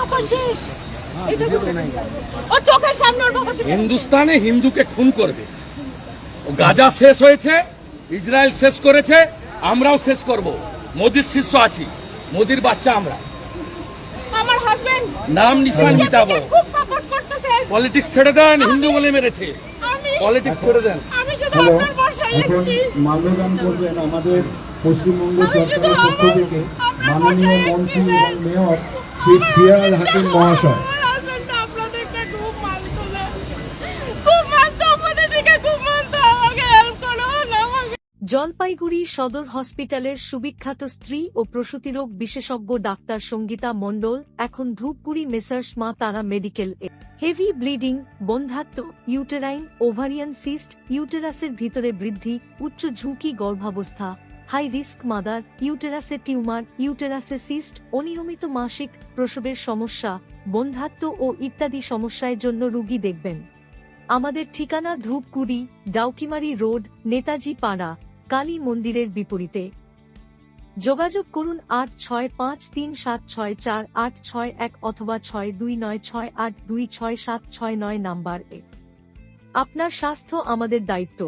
বাবা শেষ। ও চোখের সামনে ওর বাবাকে হিন্দুস্তানে হিন্দুকে খুন করবে। ও গাজা শেষ হয়েছে, ইসরায়েল শেষ করেছে, আমরাও শেষ করব। মোদির শিষ্য আছি, মোদির বাচ্চা আমরা। আমার হাজবেন্ড নাম নিশান মিটাবো। খুব সাপোর্ট করতেছে। পলিটিক্স ছেড়ে দেন, হিন্দু বলে মেরেছে। আমি পলিটিক্স ছেড়ে দেন। আমি শুধু হ্যালো, আপনার বর্ষায় এখন এসেছি। মাল্যদান করবেন আমাদের পশ্চিমবঙ্গ আমি শুধু সরকারের পক্ষ আমার- থেকে আপনার মাননীয় বর্ষায় মন্ত্রী এসেছি, এবং মেয়র শ্রী ফিয়াজ হাকিম মহাশয়। আমার হাজবেন্ড আপনাদেরকে খুব মানতো না। খুব মানতো, আপনাদেরকে খুব মানতো। আমাকে হেল্প করুন, আমাকে। জলপাইগুড়ি সদর হসপিটালের সুবিখ্যাত স্ত্রী ও প্রসূতিরোগ বিশেষজ্ঞ ডাক্তার সঙ্গীতা মণ্ডল এখন Dhupguri Messrs Ma Tara medical heavy bleeding, বন্ধ্যাত্ব, ইউটেরাইন ওভারিয়ান সিস্ট, ইউটেরাসের ভিতরে বৃদ্ধি, উচ্চ ঝুঁকি গর্ভাবস্থা, হাই রিস্ক মাদার, ইউটেরাসে টিউমার, ইউটেরাসে সিস্ট, অনিয়মিত মাসিক, প্রসবের সমস্যা, বন্ধ্যাত্ব ও ইত্যাদি সমস্যার জন্য রোগী দেখবেন। আমাদের ঠিকানা ধূপগুড়ি, ডাউকিমারি রোড, নেতাজি পাড়া, কালী মন্দিরের বিপরীতে। যোগাযোগ করুন 8653764861 অথবা 6296826769 নাম্বারে। আপনার স্বাস্থ্য আমাদের দায়িত্ব।